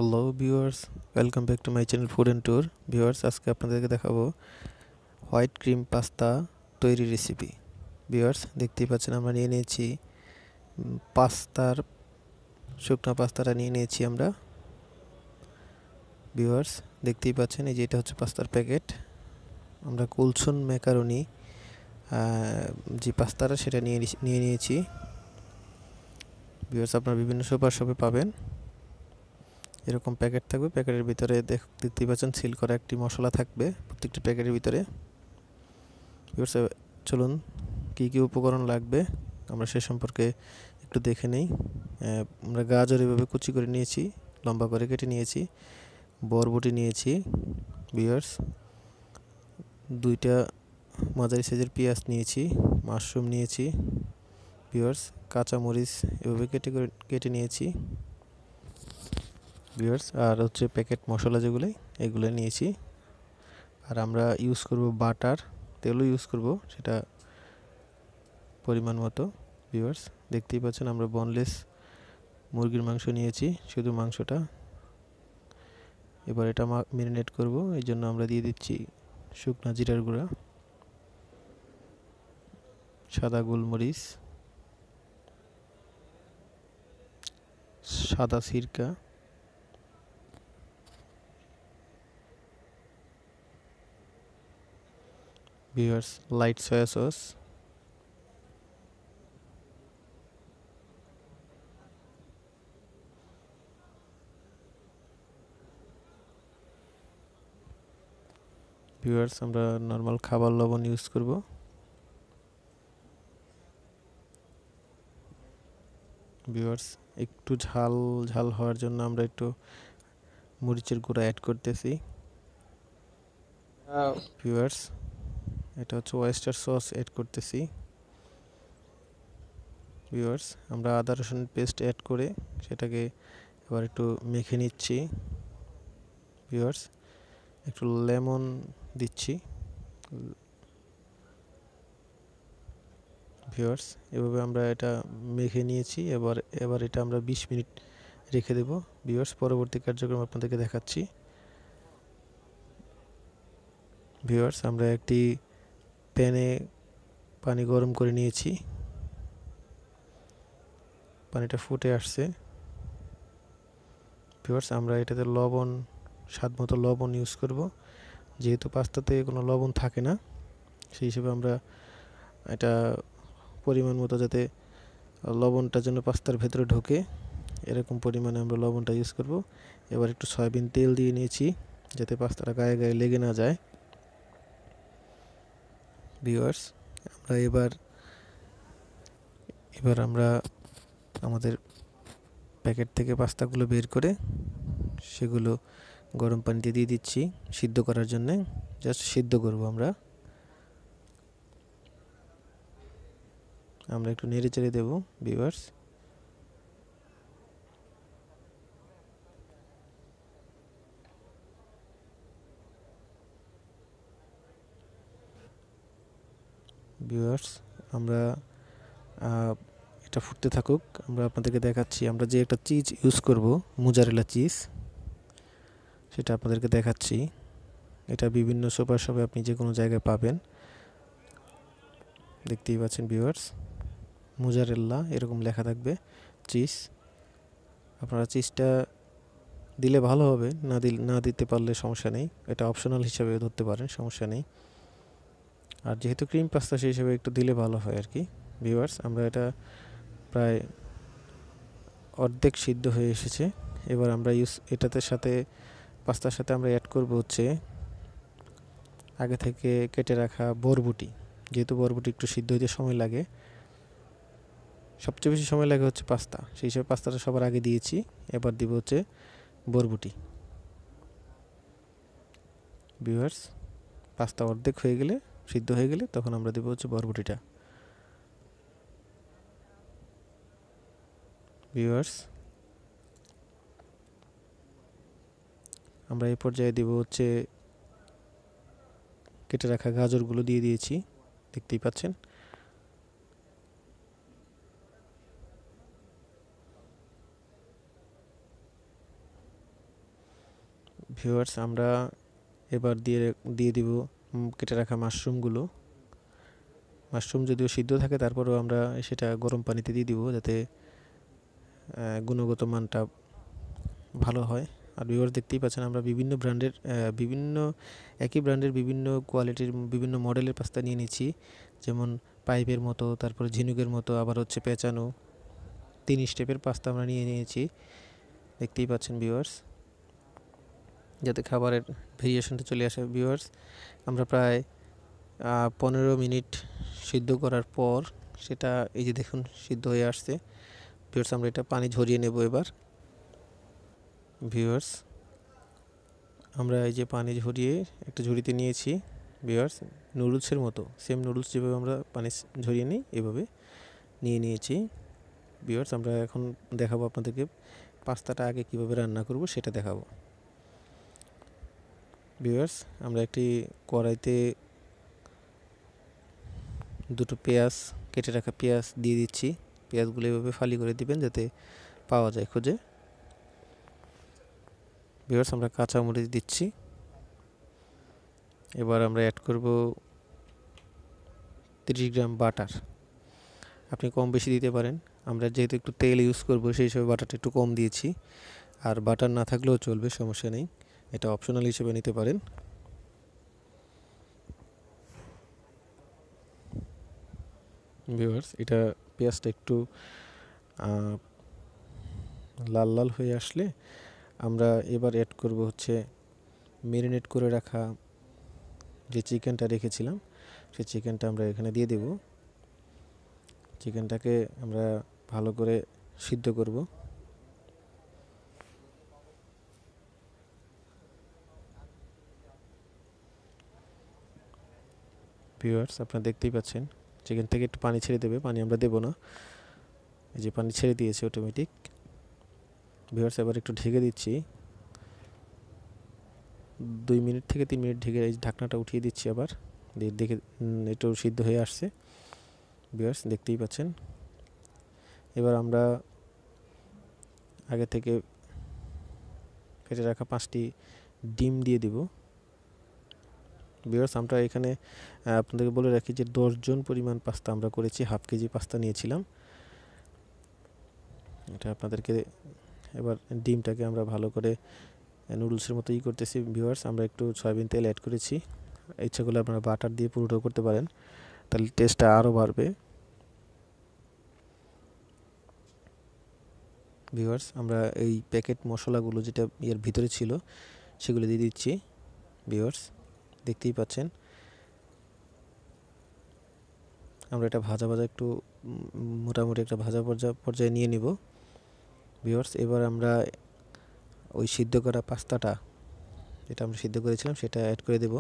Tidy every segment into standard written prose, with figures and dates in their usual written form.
Hello viewers, welcome back to my channel food and tour. Viewers, আজকে আপনাদেরকে দেখাবো white cream pasta তৈরি recipe. Viewers, দেখতেই পাচ্ছেন আমরা নিয়ে নিয়েছি পাস্তার শুকনো পাস্তাটা নিয়ে নিয়েছি আমরা। ভিউয়ার্স, দেখতেই পাচ্ছেন এই যে এটা হচ্ছে পাস্তার প্যাকেট। আমরা কুলসুন ম্যাকারনি যে পাস্তাটা সেটা নিয়ে নিয়েছি। ভিউয়ার্স, আপনারা বিভিন্ন সুপার শপে পাবেন, এরকম প্যাকেট থাকবে। প্যাকেটের ভিতরে দেখতেই পাচ্ছেন সিল করা একটি মশলা থাকবে প্রত্যেকটি প্যাকেটের ভিতরে। চলুন কী কী উপকরণ লাগবে আমরা সে সম্পর্কে একটু দেখে নেই। আমরা গাজর এভাবে কুচি করে নিয়েছি, লম্বা করে কেটে নিয়েছি। বরবটি নিয়েছি ভিউয়ার্স, 2টা মাঝারি সাইজের পেঁয়াজ নিয়েছি, মাশরুম নিয়েছি ভিউয়ার্স, কাঁচামরিচ এভাবে কেটে নিয়েছি ভিউয়ার্স। আর হচ্ছে প্যাকেট মশলা যেগুলো এগুলো নিয়েছি। আর আমরা ইউজ করব বাটার, তেলও ইউজ করব, সেটা পরিমাণ মতো। ভিউয়ার্স, দেখতেই পাচ্ছেন আমরা বোনলেস মুরগির মাংস নিয়েছি, শুধু মাংসটা। এবার এটা ম্যারিনেট করব, এই জন্য আমরা দিয়ে দিচ্ছি শুকনা জিরার গুঁড়া, সাদা গোলমরিচ, সাদা সিরকা, viewers light soy sauce, viewers আমরা নর্মাল খাবার লবণ ইউজ করব। ভিউয়ার্স, একটু ঝাল ঝাল হওয়ার জন্য আমরা একটু মরিচের গুঁড়া অ্যাড করতেছি। ভিউয়ার্স, এটা হচ্ছে ওয়েস্টার সস অ্যাড করতেছি। ভিউয়ার্স, আমরা আদা রসুন পেস্ট অ্যাড করে সেটাকে এবার একটু মেখে নিচ্ছি। ভিউয়ার্স, একটু লেমন দিচ্ছি। ভিউয়ার্স, এভাবে আমরা এটা মেখে নিয়েছি। এবার এটা আমরা 20 মিনিট রেখে দেব। ভিউয়ার্স, পরবর্তী কার্যক্রম আপনাদেরকে দেখাচ্ছি। ভিউয়ার্স, আমরা একটি প্যানে পানি গরম করে নিয়েছি, পানিটা ফুটে আসছে। ভিউয়ার্স, আমরা এটাতে লবণ, স্বাদ মতো লবণ ইউজ করব। যেহেতু পাস্তাতে কোনো লবণ থাকে না, সেই হিসেবে আমরা এটা পরিমাণ মতো, যাতে লবণটা যেন পাস্তার ভেতরে ঢোকে এরকম পরিমাণে আমরা লবণটা ইউজ করব। এবার একটু সয়াবিন তেল দিয়ে নিয়েছি, যাতে পাস্তাটা গায়ে গায়ে লেগে না যায়। ভিউয়ার্স, আমরা এবার আমরা আমাদের প্যাকেট থেকে পাস্তাগুলো বের করে সেগুলো গরম পানিতে দিয়ে দিচ্ছি সিদ্ধ করার জন্যে। জাস্ট সিদ্ধ করব আমরা একটু নেড়ে চেড়ে দেবো ভিউয়ার্স। ভিউয়ার্স, আমরা এটা ফুটতে থাকুক, আমরা আপনাদেরকে দেখাচ্ছি। আমরা যে একটা চিজ ইউজ করব, মোজারেলা চিজ, সেটা আপনাদেরকে দেখাচ্ছি। এটা বিভিন্ন সুপার শপে আপনি যে কোনো জায়গায় পাবেন। দেখতেই পাচ্ছেন ভিউয়ার্স, মোজারেলা এরকম লেখা থাকবে চিজ। আপনারা চিজটা দিলে ভালো হবে, না দিতে পারলে সমস্যা নেই, এটা অপশনাল হিসাবে ধরতে পারেন, সমস্যা নেই। আর যেহেতু ক্রিম পাস্তা, সেই হিসেবে একটু দিলে ভালো হয় আর কি। ভিউয়ার্স, আমরা এটা প্রায় অর্ধেক সিদ্ধ হয়ে এসেছে। এবার আমরা পাস্তার সাথে আমরা অ্যাড করব হচ্ছে আগে থেকে কেটে রাখা বরবটি। যেহেতু বরবটি একটু সিদ্ধ হতে সময় লাগে, সবচেয়ে বেশি সময় লাগে হচ্ছে পাস্তা, সেই হিসেবে পাস্তাটা সবার আগে দিয়েছি। এবার দিব হচ্ছে বরবটি। ভিউয়ার্স, পাস্তা অর্ধেক হয়ে গেলে, সিদ্ধ হয়ে গেলে, তখন আমরা দেবো হচ্ছে বরবটিটা। ভিউয়ার্স, আমরা এই পর্যায়ে দেবো হচ্ছে কেটে রাখা গাজরগুলো দিয়ে দিয়েছি, দেখতেই পাচ্ছেন। ভিউয়ার্স আমরা এবার দিয়ে দিব কেটে রাখা মাশরুমগুলো। মাশরুম যদিও সিদ্ধ থাকে তারপরেও আমরা সেটা গরম পানিতে দিয়ে দিব যাতে গুণগত মানটা ভালো হয়। আর ভিউয়ার্স দেখতেই পাচ্ছেন আমরা বিভিন্ন ব্র্যান্ডের একই ব্র্যান্ডের বিভিন্ন কোয়ালিটির বিভিন্ন মডেলের পাস্তা নিয়ে নিচ্ছি, যেমন পাইপের মতো, তারপরে ঝিনুকের মতো, আবার হচ্ছে পেঁচানো, 3 স্টেপের পাস্তা আমরা নিয়ে নিয়েছি। দেখতেই পাচ্ছেন ভিউয়ার্স, যাতে খাবারের ভেরিয়েশনটা চলে আসে। ভিউয়ার্স আমরা প্রায় 15 মিনিট সিদ্ধ করার পর সেটা এই যে দেখুন সিদ্ধ হয়ে আসছে। ভিউয়ার্স আমরা এটা পানি ঝরিয়ে নেব এবার। ভিউয়ার্স আমরা এই যে পানি ঝরিয়ে একটা ঝুড়িতে নিয়েছি। ভিউয়ার্স নুডলসের মতো সেম নুডলস যেভাবে আমরা পানি ঝরিয়ে নিই এভাবে নিয়ে নিয়েছি। ভিউয়ার্স আমরা এখন দেখাবো আপনাদেরকে পাস্তাটা আগে কিভাবে রান্না করব সেটা দেখাবো। ভিউয়ার্স আমরা একটি কড়াইতে দুটো পেঁয়াজ, কেটে রাখা পেঁয়াজ দিয়ে দিচ্ছি। পেঁয়াজগুলো এভাবে ফালি করে দিবেন যাতে পাওয়া যায় খুঁজে। ভিউয়ার্স আমরা কাঁচামরিচ দিচ্ছি। এবার আমরা অ্যাড করব 30 গ্রাম বাটার। আপনি কম বেশি দিতে পারেন, আমরা যেহেতু একটু তেল ইউজ করব সেই হিসেবে বাটারটা একটু কম দিয়েছি। আর বাটার না থাকলেও চলবে, সমস্যা নেই, এটা অপশনাল হিসেবে নিতে পারেন। ভিউয়ার্স এটা পেঁয়াজটা একটু লাল লাল হয়ে আসলে আমরা এবার অ্যাড করব হচ্ছে ম্যারিনেট করে রাখা যে চিকেনটা রেখেছিলাম সেই চিকেনটা আমরা এখানে দিয়ে দেব। চিকেনটাকে আমরা ভালো করে সিদ্ধ করব। ভিউয়ার্স আপনারা দেখতেই পাচ্ছেন চিকেন থেকে একটু পানি ছেড়ে দেবে, পানি আমরা দেব না, এই যে পানি ছেড়ে দিয়েছে অটোমেটিক। ভিউয়ার্স এবার একটু ঢেকে দিচ্ছি, 2 মিনিট থেকে 3 মিনিট ঢেকে এই ঢাকনাটা উঠিয়ে দিচ্ছি আবার। দেখে একটু সিদ্ধ হয়ে আসছে। ভিউয়ার্স দেখতেই পাচ্ছেন। এবার আমরা আগে থেকে কেটে রাখা 5টি ডিম দিয়ে দিব। ভিউয়ার্স আমরা এখানে আপনাদেরকে বলে রাখি যে 10 জন পরিমাণ পাস্তা আমরা করেছি, হাফ কেজি পাস্তা নিয়েছিলাম। এটা আপনাদেরকে এবার ডিমটাকে আমরা ভালো করে নুডলসের মতো করতেছি। ভিউয়ার্স আমরা একটু সয়াবিন তেল অ্যাড করেছি, ইচ্ছা করলে আপনারা বাটার দিয়ে পুরোটাও করতে পারেন, তাহলে টেস্টটা আরও বাড়বে। ভিউয়ার্স আমরা এই প্যাকেট মশলাগুলো যেটা এর ভিতরে ছিল সেগুলো দিয়ে দিচ্ছি। ভিউয়ার্স দেখতেই পাচ্ছেন আমরা এটা ভাজা একটু মোটামুটি একটা ভাজা পর্যায়ে নিয়ে নিব। ভিউয়ার্স এবার আমরা ওই সিদ্ধ করা পাস্তাটা যেটা আমরা সিদ্ধ করেছিলাম সেটা অ্যাড করে দেব।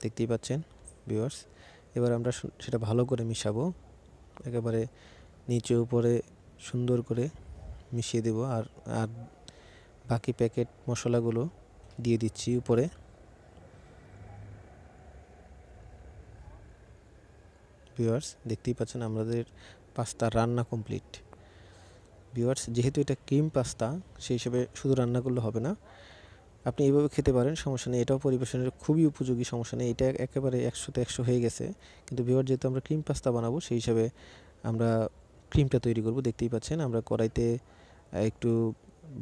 দেখতেই পাচ্ছেন ভিউয়ার্স এবার আমরা সেটা ভালো করে মিশাবো, একেবারে নিচে উপরে সুন্দর করে মিশিয়ে দেব। আর আর বাকি প্যাকেট মশলাগুলো দিয়ে দিচ্ছি উপরে। ভিউয়ার্স দেখতেই পাচ্ছেন আমাদের পাস্তা রান্না কমপ্লিট। ভিউয়ার্স যেহেতু এটা ক্রিম পাস্তা সেই হিসেবে শুধু রান্না করলে হবে না, আপনি এইভাবে খেতে পারেন, সমস্যা নেই, এটাও পরিবেশনের খুবই উপযোগী, সমস্যা নেই, এটা একেবারে 100তে 100 হয়ে গেছে। কিন্তু ভিউয়ার যেহেতু আমরা ক্রিম পাস্তা বানাবো সেই হিসাবে আমরা ক্রিমটা তৈরি করব। দেখতেই পাচ্ছেন আমরা কড়াইতে একটু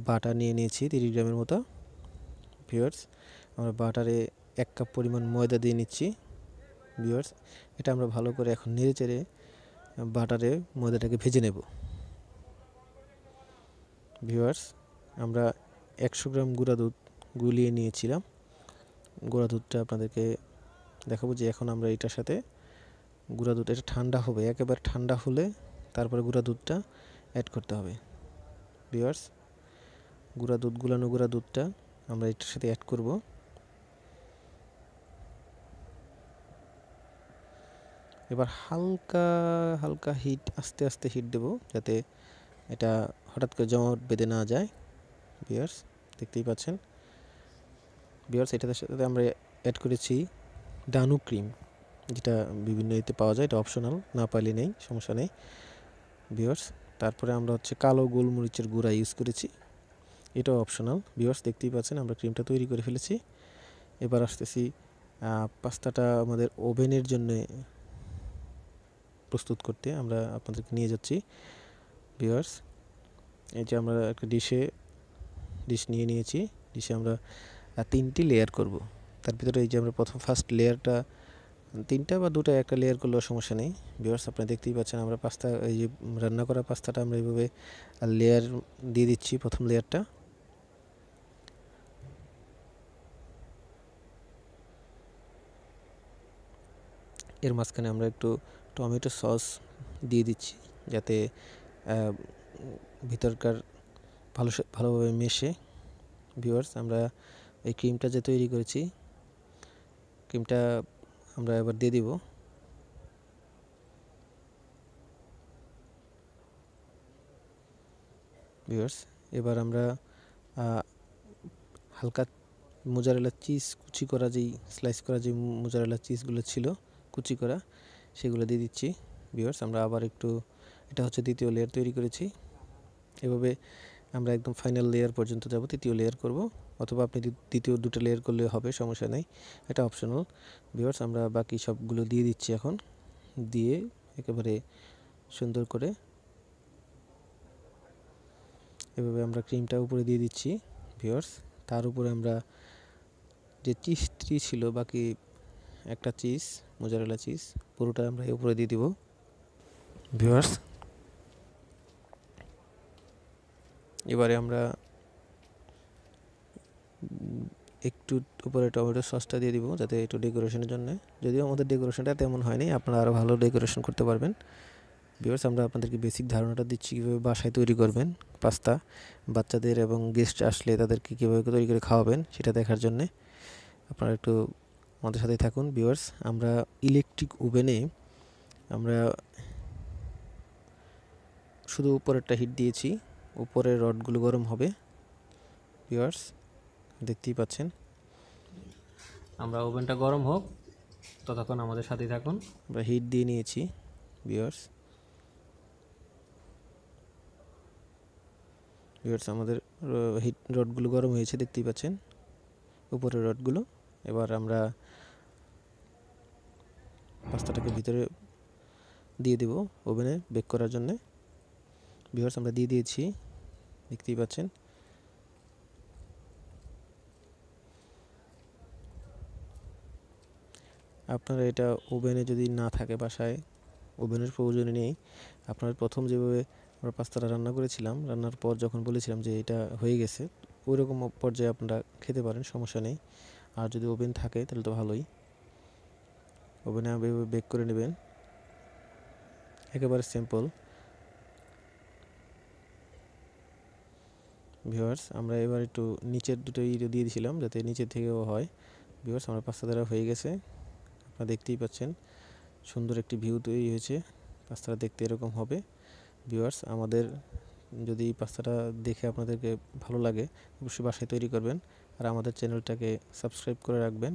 বাটার নিয়ে নিয়েছি 30 গ্রামের মতো। ভিউয়ার্স আমরা বাটারে 1 কাপ পরিমাণ ময়দা দিয়ে নিচ্ছি। ভিউয়ার্স এটা আমরা ভালো করে এখন নেড়ে চেড়ে বাটারে ময়দাটাকে ভেজে নেব। ভিউয়ার্স আমরা 100 গ্রাম গুঁড়া দুধ গুলিয়ে নিয়েছিলাম। গুঁড়া দুধটা আপনাদেরকে দেখাবো যে এখন আমরা এটার সাথে গুঁড়া দুধ, এটা ঠান্ডা হবে, একেবারে ঠান্ডা হলে তারপরে গুঁড়া দুধটা অ্যাড করতে হবে। ভিউয়ার্স গুলানো গুঁড়া দুধটা আমরা এটার সাথে অ্যাড করব। এবার হালকা হালকা হিট, আস্তে আস্তে হিট দেব যাতে এটা হঠাৎ করে জমাট বেঁধে না যায়। ভিউয়ার্স দেখতেই পাচ্ছেন। ভিউয়ার্স এটার সাথে আমরা অ্যাড করেছি ডানু ক্রিম, যেটা বিভিন্ন এতে পাওয়া যায়, এটা অপশনাল, না পাইলে নেই, সমস্যা নেই। ভিউয়ার্স তারপরে আমরা হচ্ছে কালো গোলমরিচের গুঁড়া ইউজ করেছি, এটাও অপশনাল। ভিউয়ার্স দেখতেই পাচ্ছেন আমরা ক্রিমটা তৈরি করে ফেলেছি। এবার আসতেছি পাস্তাটা আমাদের ওভেনের জন্য প্রস্তুত করতে আমরা আপনাদেরকে নিয়ে যাচ্ছি। ভিউয়ার্স এই যে আমরা একটা ডিশ নিয়ে নিয়েছি। ডিশে আমরা 3টি লেয়ার করব। তার ভিতরে এই যে আমরা ফার্স্ট লেয়ারটা 3টা বা 2টা একটা লেয়ার করলেও সমস্যা নেই। ভিউয়ার্স আপনারা দেখতেই পাচ্ছেন আমরা পাস্তা এই যে রান্না করা পাস্তাটা আমরা এইভাবে লেয়ার দিয়ে দিচ্ছি। প্রথম লেয়ারটা এর মাঝখানে আমরা একটু টমেটো সস দিয়ে দিচ্ছি যাতে ভিতরকার ভালোভাবে মেশে। ভিউয়ার্স আমরা এই ক্রিমটা যে তৈরি করেছি ক্রিমটা আমরা এবার দিয়ে দিব। ভিউয়ার্স এবার আমরা হালকা মোজারেলা চিজ কুচি করা যেই স্লাইস করা যে মোজারেলা চিজগুলো ছিল কুচি করা সেগুলো দিয়ে দিচ্ছি। ভিউয়ার্স আমরা আবার একটু এটা হচ্ছে দ্বিতীয় লেয়ার তৈরি করেছি। এভাবে আমরা একদম ফাইনাল লেয়ার পর্যন্ত যাব। তৃতীয় লেয়ার করব অথবা আপনি দ্বিতীয় 2টা লেয়ার করলে হবে, সমস্যা নেই, এটা অপশনাল। ভিউয়ার্স আমরা বাকি সবগুলো দিয়ে দিচ্ছি এখন। দিয়ে একেবারে সুন্দর করে এভাবে আমরা ক্রিমটা উপরে দিয়ে দিচ্ছি। ভিউয়ার্স তার উপরে আমরা যে চিজটি ছিল বাকি একটা চিজ মোজারেলা চিজ পুরোটা আমরা এর উপরে দিয়ে দিব। ভিউয়ার্স এবারে আমরা একটু উপরে টমেটো সসটা দিয়ে দিব যাতে একটু ডেকোরেশনের জন্য। যদিও আমাদের ডেকোরেশনটা তেমন হয়নি, আপনারা আরও ভালো ডেকোরেশন করতে পারবেন। ভিউয়ার্স আমরা আপনাদেরকে বেসিক ধারণাটা দিচ্ছি কীভাবে বাসায় তৈরি করবেন পাস্তা। বাচ্চাদের এবং গেস্ট আসলে তাদেরকে কীভাবে তৈরি করে খাওয়াবেন সেটা দেখার জন্যে আপনারা একটু আমাদের সাথেই থাকুন। ভিউয়ার্স আমরা ইলেকট্রিক ওভেনে আমরা শুধু উপরেরটা হিট দিয়েছি, উপরের রডগুলো গরম হবে। ভিউয়ার্স দেখতেই পাচ্ছেন আমরা ওভেনটা গরম হোক ততক্ষণ আমাদের সাথেই থাকুন। আমরা হিট দিয়ে নিয়েছি। ভিউয়ার্স আমাদের হিট রডগুলো গরম হয়েছে দেখতেই পাচ্ছেন উপরের রডগুলো। এবার আমরা পাস্তাটাকে ভিতরে দিয়ে দেব ওভেনে বেক করার জন্য। ভিউয়ার্স আমরা দিয়ে দিয়েছি দেখতেই পাচ্ছেন। আপনারা এটা ওভেনে যদি না থাকে বাসায় ওভেনের প্রয়োজন নেই। আপনার প্রথম যেভাবে আমরা পাস্তাটা রান্না করেছিলাম, রান্নার পর যখন বলেছিলাম যে এটা হয়ে গেছে ওই রকম পর্যায়ে আপনারা খেতে পারেন, সমস্যা নেই। আর যদি ওভেন থাকে তাহলে তো ভালোই, ওভেনে এভাবে বেক করে নেবেন একেবারে সিম্পল। ভিউয়ার্স আমরা এবার একটু নিচের দুটো ইট দিয়ে দিয়েছিলাম যাতে নিচের থেকেও হয়। ভিউয়ার্স আমার পাস্তা দ্বারা হয়ে গেছে, আপনারা দেখতেই পাচ্ছেন সুন্দর একটি ভিউ তৈরি হয়েছে। পাস্তাটা দেখতে এরকম হবে। ভিউয়ার্স আমাদের যদি পাস্তাটা দেখে আপনাদেরকে ভালো লাগে অবশ্যই বাসায় তৈরি করবেন আর আমাদের চ্যানেলটাকে সাবস্ক্রাইব করে রাখবেন।